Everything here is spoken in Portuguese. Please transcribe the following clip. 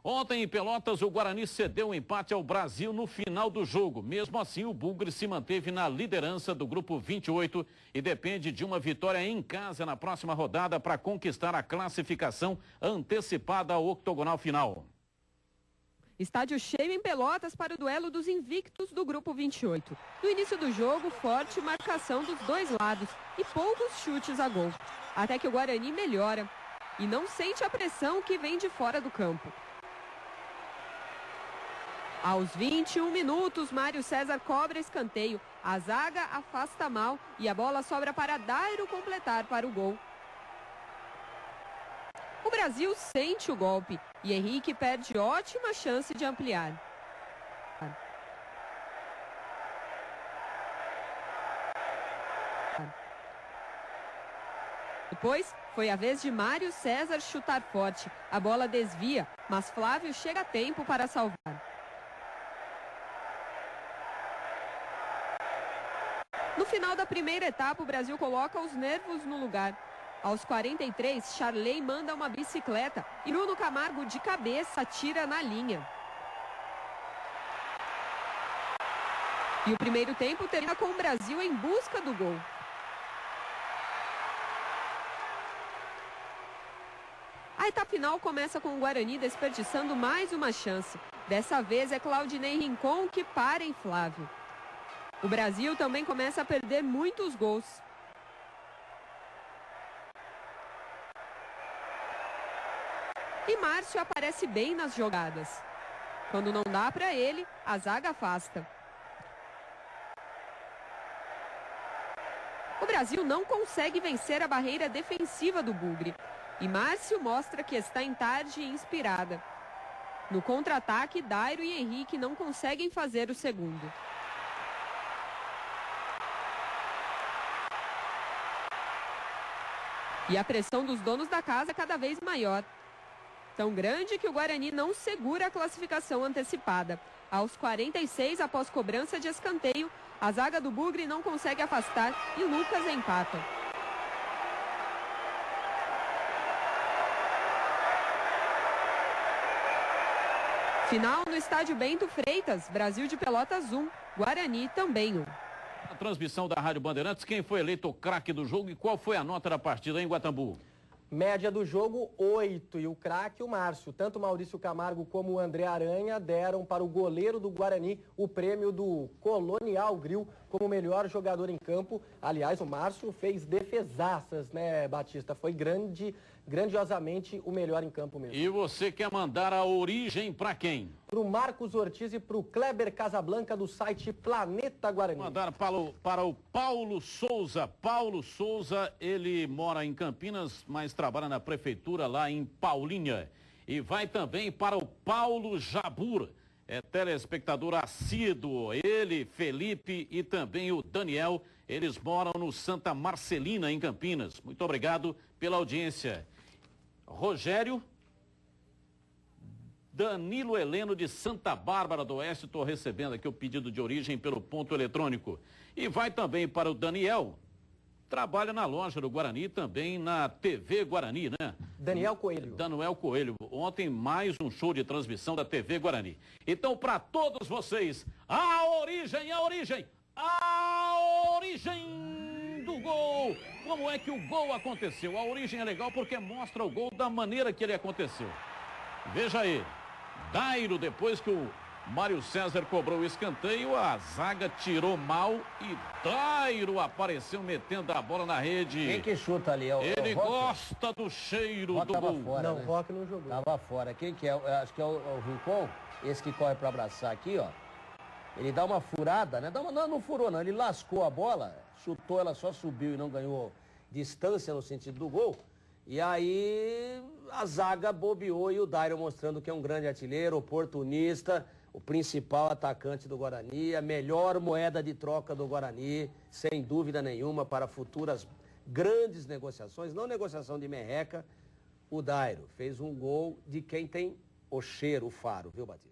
Ontem em Pelotas, o Guarani cedeu um empate ao Brasil no final do jogo. Mesmo assim, o Bugre se manteve na liderança do grupo 28 e depende de uma vitória em casa na próxima rodada para conquistar a classificação antecipada ao octogonal final. Estádio cheio em Pelotas para o duelo dos invictos do grupo 28. No início do jogo, forte marcação dos dois lados e poucos chutes a gol. Até que o Guarani melhora e não sente a pressão que vem de fora do campo. Aos 21 minutos, Mário César cobra escanteio. A zaga afasta mal e a bola sobra para Dairo completar para o gol. O Brasil sente o golpe e Henrique perde ótima chance de ampliar. Depois, foi a vez de Mário César chutar forte. A bola desvia, mas Flávio chega a tempo para salvar. No final da primeira etapa, o Brasil coloca os nervos no lugar. Aos 43, Charley manda uma bicicleta e Nuno Camargo de cabeça tira na linha. E o primeiro tempo termina com o Brasil em busca do gol. A etapa final começa com o Guarani desperdiçando mais uma chance. Dessa vez é Claudinei Rincon que para em Flávio. O Brasil também começa a perder muitos gols. E Márcio aparece bem nas jogadas. Quando não dá para ele, a zaga afasta. O Brasil não consegue vencer a barreira defensiva do Bugre. E Márcio mostra que está em tarde inspirada. No contra-ataque, Dairo e Henrique não conseguem fazer o segundo. E a pressão dos donos da casa é cada vez maior. Tão grande que o Guarani não segura a classificação antecipada. Aos 46, após cobrança de escanteio, a zaga do Bugre não consegue afastar e Lucas empata. Final no estádio Bento Freitas, Brasil de Pelotas 1, Guarani também 1. A transmissão da Rádio Bandeirantes, quem foi eleito o craque do jogo e qual foi a nota da partida em Guatambu? Média do jogo, 8. E o craque, o Márcio. Tanto o Maurício Camargo como o André Aranha deram para o goleiro do Guarani o prêmio do Colonial Grill como melhor jogador em campo. Aliás, o Márcio fez defesaças, né, Batista? Foi grandiosamente o melhor em campo mesmo. E você quer mandar a origem para quem? Para o Marcos Ortiz e para o Kleber Casablanca do site Planeta Guarani. Mandar para o Paulo Souza. Paulo Souza, ele mora em Campinas, mas trabalha na prefeitura lá em Paulinha. E vai também para o Paulo Jabur, é telespectador assíduo. Ele, Felipe e também o Daniel, eles moram no Santa Marcelina, em Campinas. Muito obrigado pela audiência. Rogério, Danilo Heleno de Santa Bárbara do Oeste, estou recebendo aqui o pedido de origem pelo ponto eletrônico. E vai também para o Daniel, trabalha na loja do Guarani, também na TV Guarani, né? Daniel Coelho. Daniel Coelho. Ontem mais um show de transmissão da TV Guarani. Então, para todos vocês, a origem do gol. Como é que o gol aconteceu? A origem é legal porque mostra o gol da maneira que ele aconteceu. Veja aí. Dairo, depois que o Mário César cobrou o escanteio, a zaga tirou mal e Dairo apareceu metendo a bola na rede. Quem que chuta ali? Ele gosta do cheiro do gol. Fora, não, né? o Roque não jogou. Tava fora. Quem que é? Acho que é o Rincon, esse que corre para abraçar aqui, ó. Ele dá uma furada, né? Não furou não, ele lascou a bola, chutou, ela só subiu e não ganhou distância no sentido do gol. E aí a zaga bobeou e o Dairo mostrando que é um grande artilheiro, oportunista, o principal atacante do Guarani, a melhor moeda de troca do Guarani, sem dúvida nenhuma, para futuras grandes negociações, não negociação de merreca. O Dairo fez um gol de quem tem o cheiro, o faro, viu, Batista?